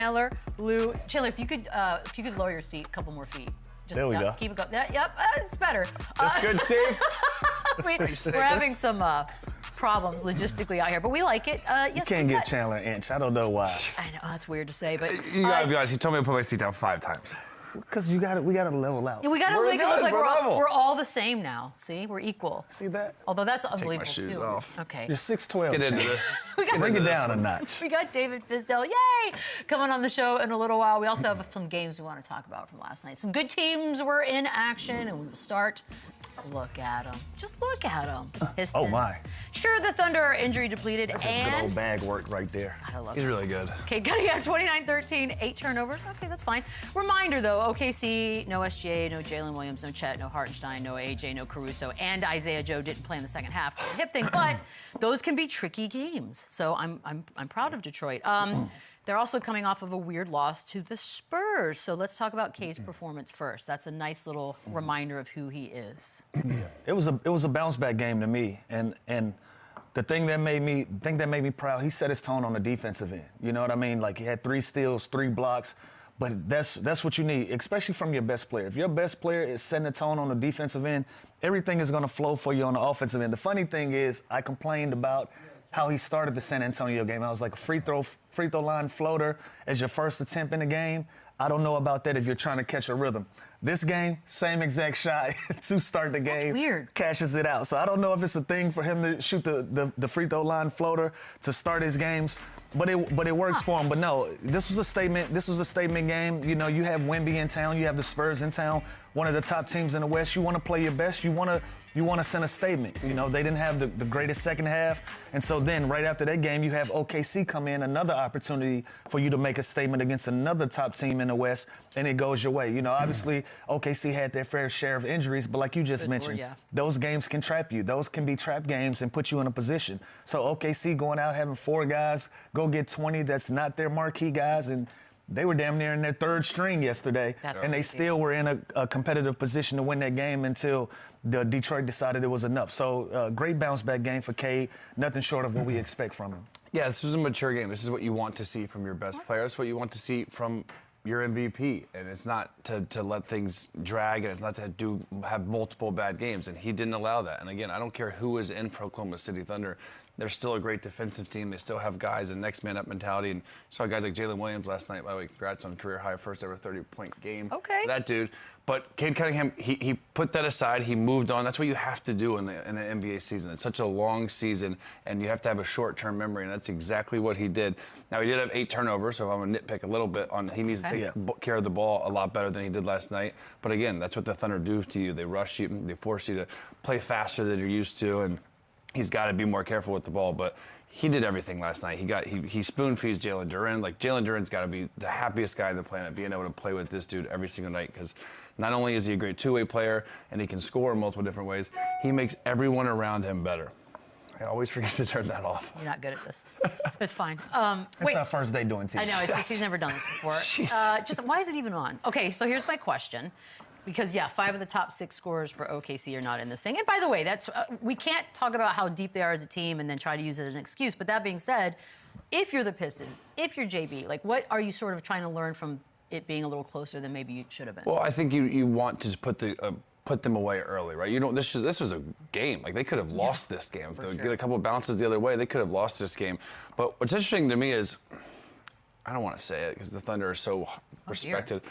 Chandler, Lou, Chandler, if you could lower your seat a couple more feet. Just, there we go. Keep it going. Yep, it's better. That's good, Steve. We're having some problems logistically out here, but we like it. Yes, you can't give Chandler an inch. I don't know why. I know that's weird to say, but you gotta be honest. He told me to put my seat down 5 times. Because we gotta level out. We gotta make it look like we're all the same now. See, we're equal. See that? Although that's unbelievable. Take my shoes too. off. Okay. You're 6'12". Get into it. Bring it down a notch. We got David Fizdale, yay, coming on the show in a little while. We also have some games we want to talk about from last night. Some good teams were in action, and we will start. Look at them. Just look at them. Pistons. Oh, my. Sure, the Thunder are injury depleted. That's just good old bag work right there. I love He's really good. Cade Cunningham, 29-13, 8 turnovers. Okay, that's fine. Reminder, though, OKC, no SGA, no Jalen Williams, no Chet, no Hartenstein, no AJ, no Caruso, and Isaiah Joe didn't play in the second half. Hip thing, but those can be tricky games. So I'm proud of Detroit. They're also coming off of a weird loss to the Spurs. So let's talk about Cade's performance first. That's a nice little reminder of who he is. It was a bounce back game to me, and the thing that made me proud, he set his tone on the defensive end. You know what I mean? Like, he had 3 steals, 3 blocks. But that's what you need, especially from your best player. If your best player is setting the tone on the defensive end, everything is going to flow for you on the offensive end. The funny thing is, I complained about how he started the San Antonio game. I was like, a free throw line floater as your first attempt in the game. I don't know about that if you're trying to catch a rhythm. This game, same exact shot to start the game. That's weird. Cashes it out. So I don't know if it's a thing for him to shoot the free throw line floater to start his games, but it works for him. But no, this was a statement. This was a statement game. You know, you have Wemby in town. You have the Spurs in town. One of the top teams in the West. You want to play your best. You want to send a statement. You know, they didn't have the greatest second half, and so then right after that game, you have OKC come in, another opportunity for you to make a statement against another top team in the West, and it goes your way. You know, obviously OKC had their fair share of injuries, but like you just mentioned, those games can trap you. Those can be trap games and put you in a position. So OKC going out having 4 guys go get 20 that's not their marquee guys, and they were damn near in their 3rd string yesterday, and they still were in a competitive position to win that game until Detroit decided it was enough. So great bounce-back game for Cade, nothing short of what we expect from him. Yeah, this was a mature game. This is what you want to see from your best player. This is what you want to see from your MVP, and it's not to let things drag, and it's not to have multiple bad games, and he didn't allow that. And again, I don't care who is in for Oklahoma City Thunder. They're still a great defensive team. They still have guys and next man up mentality. And saw guys like Jalen Williams last night. By the way, congrats on career high, first ever 30-point game. Okay. That dude. But Cade Cunningham, he put that aside. He moved on. That's what you have to do in the NBA season. It's such a long season, and you have to have a short-term memory, and that's exactly what he did. Now, he did have 8 turnovers, so I'm going to nitpick a little bit on he needs to take care of the ball a lot better than he did last night. But again, that's what the Thunder do to you. They rush you. They force you to play faster than you're used to, and he's got to be more careful with the ball. But he did everything last night. He spoon-feeds Jalen Duren. Like, Jalen Duren's got to be the happiest guy on the planet, being able to play with this dude every single night, because not only is he a great two-way player and he can score in multiple different ways, he makes everyone around him better. I always forget to turn that off. You're not good at this. It's fine. It's our first day doing TV. I know, it's just he's never done this before. Just why is it even on? Okay, so here's my question. Because, 5 of the top 6 scorers for OKC are not in this thing. And by the way, that's we can't talk about how deep they are as a team and then try to use it as an excuse. But that being said, if you're the Pistons, if you're JB, like, what are you sort of trying to learn from it being a little closer than maybe you should have been? Well, I think you want to put them away early, right? You don't. This was a game. Like, they could have lost this game. If they get a couple of bounces the other way, they could have lost this game. But what's interesting to me is, I don't want to say it because the Thunder are so respected.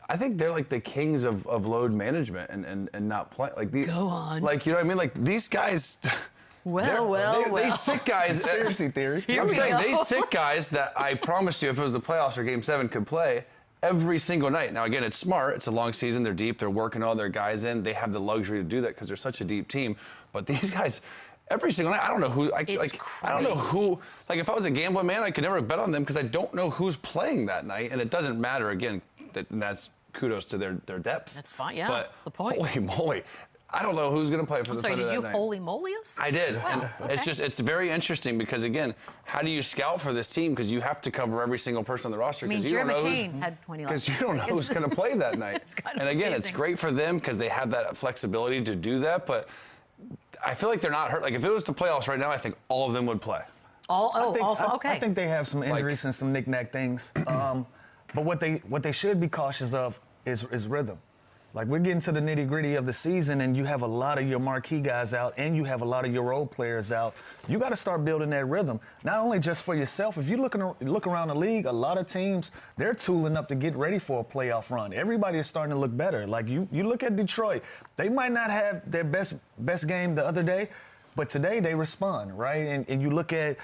I think they're like the kings of load management and not play. Like, go on. Like, you know what I mean? Like, these guys. They sit guys. Conspiracy theory. I'm saying they sit guys that I promise you, if it was the playoffs or Game 7, could play every single night. Now, again, it's smart. It's a long season. They're deep. They're working all their guys in. They have the luxury to do that because they're such a deep team. But these guys, every single night, I don't know who. I don't know who. Like, if I was a gambling man, I could never bet on them because I don't know who's playing that night, and it doesn't matter. Again, that's kudos to their depth. That's fine. Yeah. But the point. Holy moly. I don't know who's going to play for the Thunder that night. Did you holy moly us? I did. Wow, and it's very interesting because, again, how do you scout for this team? Because you have to cover every single person on the roster. I mean, Jeremy McCain had 20 last because you don't know who's going to play that night. And again, it's great for them because they have that flexibility to do that. But I feel like they're not hurt. Like, if it was the playoffs right now, I think all of them would play. Okay. I think they have some injuries and some knick-knack things. But what they should be cautious of is rhythm. Like, we're getting to the nitty-gritty of the season, and you have a lot of your marquee guys out, and you have a lot of your role players out. You got to start building that rhythm, not only just for yourself. If you look around the league, a lot of teams, they're tooling up to get ready for a playoff run. Everybody is starting to look better. Like, you look at Detroit. They might not have their best game the other day, but today they respond, right? And you look at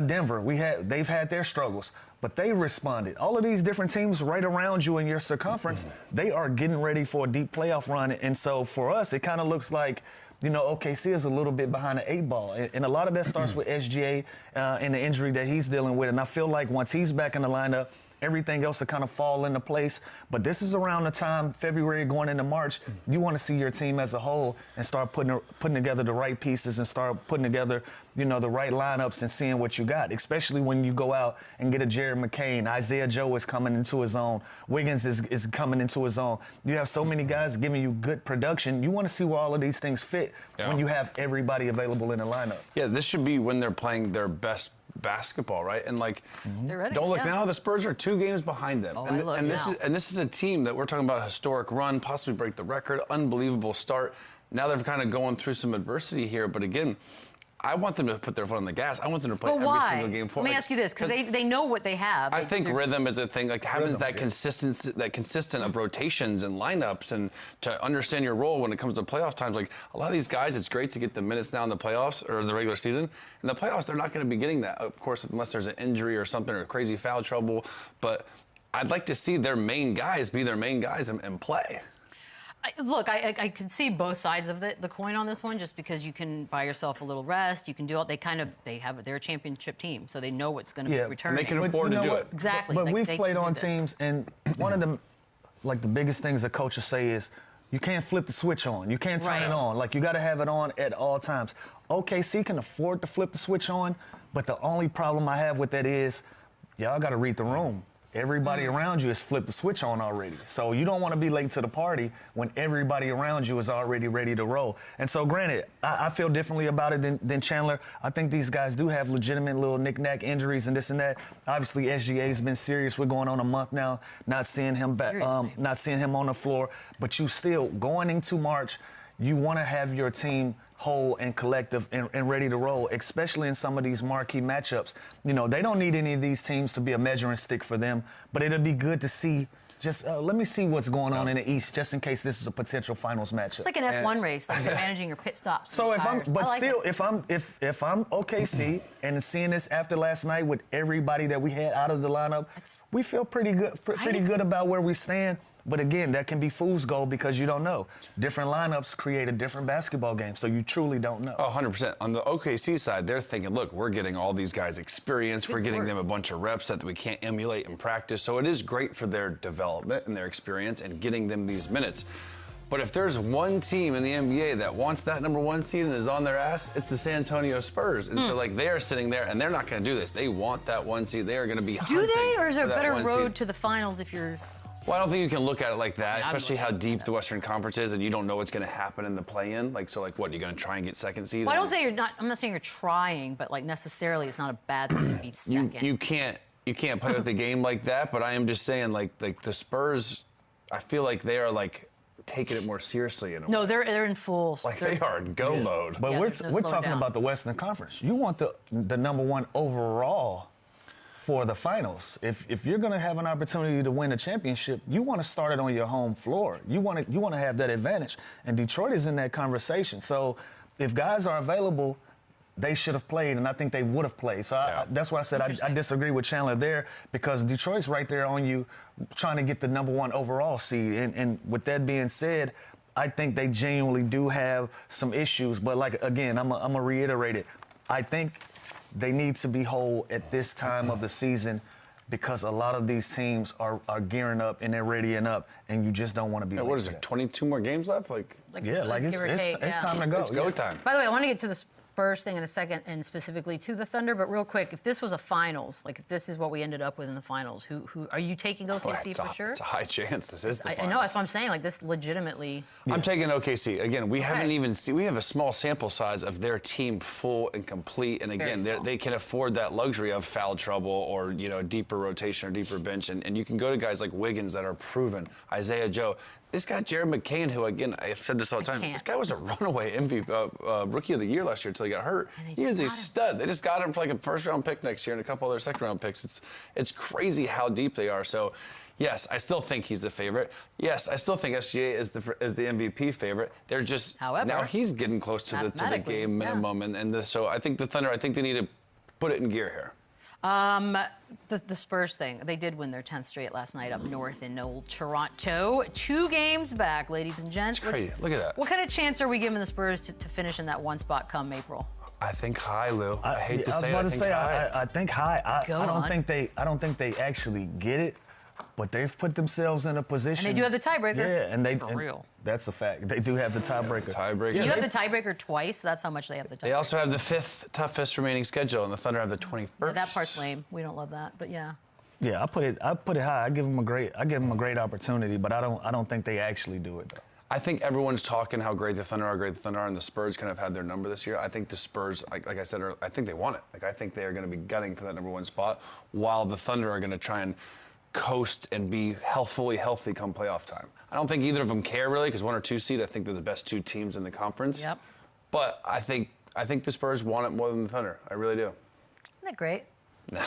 Denver. They've had their struggles, but they responded. All of these different teams right around you in your circumference, they are getting ready for a deep playoff run. And so for us, it kind of looks like, OKC is a little bit behind the 8 ball. And a lot of that starts with SGA and the injury that he's dealing with. And I feel like once he's back in the lineup, everything else will kind of fall into place. But this is around the time, February going into March, you want to see your team as a whole and start putting together the right pieces and start putting together, the right lineups and seeing what you got, especially when you go out and get a Jared McCain. Isaiah Joe is coming into his own. Wiggins is coming into his own. You have so many guys giving you good production. You want to see where all of these things fit when you have everybody available in the lineup. Yeah, this should be when they're playing their best basketball, right? And they're ready. Don't look now. The Spurs are 2 games behind them, this is a team that we're talking about a historic run, possibly break the record, unbelievable start. Now they're kind of going through some adversity here, but again, I want them to put their foot on the gas. I want them to play every single game forward. Let me ask you this, because they know what they have. I think rhythm is a thing, like having that consistency, that consistent of rotations and lineups, and to understand your role when it comes to playoff times. Like, a lot of these guys, it's great to get the minutes now in the playoffs or the regular season. In the playoffs, they're not going to be getting that, of course, unless there's an injury or something or crazy foul trouble. But I'd like to see their main guys be their main guys and play. Look, I can see both sides of the coin on this one, just because you can buy yourself a little rest. You can do all. They're a championship team, so they know what's going to be returning. And they can afford to do it. Exactly. But we've played on teams, and one of the biggest things that coaches say is, you can't flip the switch on. You can't turn it on. Like, you got to have it on at all times. OKC can afford to flip the switch on, but the only problem I have with that is, y'all got to read the room. Everybody around you has flipped the switch on already. So you don't want to be late to the party when everybody around you is already ready to roll. And so, granted, I feel differently about it than Chandler. I think these guys do have legitimate little knick-knack injuries and this and that. Obviously, SGA's been serious. We're going on a month now, not seeing him back, not seeing him on the floor. But you still, going into March, you want to have your team whole and collective and ready to roll, especially in some of these marquee matchups. They don't need any of these teams to be a measuring stick for them, but it'll be good to see. Just let me see what's going on in the East, just in case this is a potential finals matchup. It's like an F1 race, like you're managing your pit stops. So if I'm OKC and seeing this after last night with everybody that we had out of the lineup, we feel pretty good about where we stand. But again, that can be fool's gold because you don't know. Different lineups create a different basketball game, so you truly don't know. 100%. On the OKC side, they're thinking, look, we're getting all these guys experience. We're getting them a bunch of reps that we can't emulate in practice. So it is great for their development and their experience and getting them these minutes. But if there's one team in the NBA that wants that #1 seed and is on their ass, it's the San Antonio Spurs. And so, like, they are sitting there, and they're not going to do this. They want that 1 seed. They are going to be hunting. Do they, or is there a better road seed. To the finals if you're... Well, I don't think you can look at it like that, especially how deep the Western Conference is, and you don't know what's going to happen in the play-in. Like, so, like, what, you're going to try and get second seed? Well, I don't say you're not. I'm not saying you're trying, but like necessarily, it's not a bad thing to be second. You can't play with the game like that. But I am just saying, like the Spurs, I feel like they are like taking it more seriously in a way. No, they're in full. Like, they are in go mode. But we're talking about the Western Conference. You want the #1 overall for the finals. If you're going to have an opportunity to win a championship, you want to start it on your home floor. You want to have that advantage. And Detroit is in that conversation. So if guys are available, they should have played, and I think they would have played. So that's why I said I disagree with Chandler there, because Detroit's right there on you trying to get the #1 overall seed. And with that being said, I think they genuinely do have some issues. But, like, again, I'm going to reiterate it. I think they need to be whole at this time of the season, because a lot of these teams are gearing up and they're readying up, and you just don't want to be late. What is there, 22 more games left? It's time to go. It's go time. By the way, I want to get to Spurs thing in a second, and specifically to the Thunder. But real quick, if this was a finals, like if this is what we ended up with in the finals, who are you taking OKC for sure? It's a high chance this is the finals. I know, that's what I'm saying. Like this legitimately. I'm taking OKC. Again, we haven't even seen, we have a small sample size of their team full and complete. And again, they can afford that luxury of foul trouble or, you know, deeper rotation or deeper bench. And you can go to guys like Wiggins that are proven, Isaiah Joe. This guy, Jared McCain, who, again, I've said this all the time, this guy was a runaway MVP, Rookie of the Year last year until he got hurt. He is a stud. They just got him for like a first-round pick next year and a couple other second-round picks. It's crazy how deep they are. So, yes, I still think he's the favorite. Yes, I still think SGA is the MVP favorite. They're just, however, now he's getting close to the game minimum. So I think the Thunder, I think they need to put it in gear here. The Spurs thing, they did win their 10th straight last night up north in old Toronto. 2 games back, ladies and gents. It's crazy. Look at that. What kind of chance are we giving the Spurs to finish in that one spot come April? I think high, Lou. I hate to say it. I think high. I don't think they actually get it, but they've put themselves in a position. And they do have the tiebreaker. Yeah, and they for real. That's a fact. They do have the tiebreaker. You have the tiebreaker twice. That's how much they have the tiebreaker. They also have the 5th toughest remaining schedule, and the Thunder have the 21st. Yeah, that part's lame. We don't love that, but yeah. Yeah, I put it high. I give them a great opportunity, but I don't think they actually do it though. I think everyone's talking how great the Thunder are, and the Spurs kind of had their number this year. I think the Spurs, like I said earlier, I think they want it. Like I think they are going to be gunning for that #1 spot, while the Thunder are going to try and coast and be fully healthy come playoff time. I don't think either of them care really, because 1 or 2 seed, I think they're the best 2 teams in the conference. Yep. But I think the Spurs want it more than the Thunder. I really do. Isn't that great?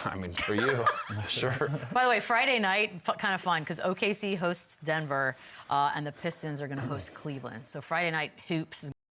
I mean, for you, sure. By the way, Friday night, kind of fun, because OKC hosts Denver, and the Pistons are going to host Cleveland. So Friday night hoops is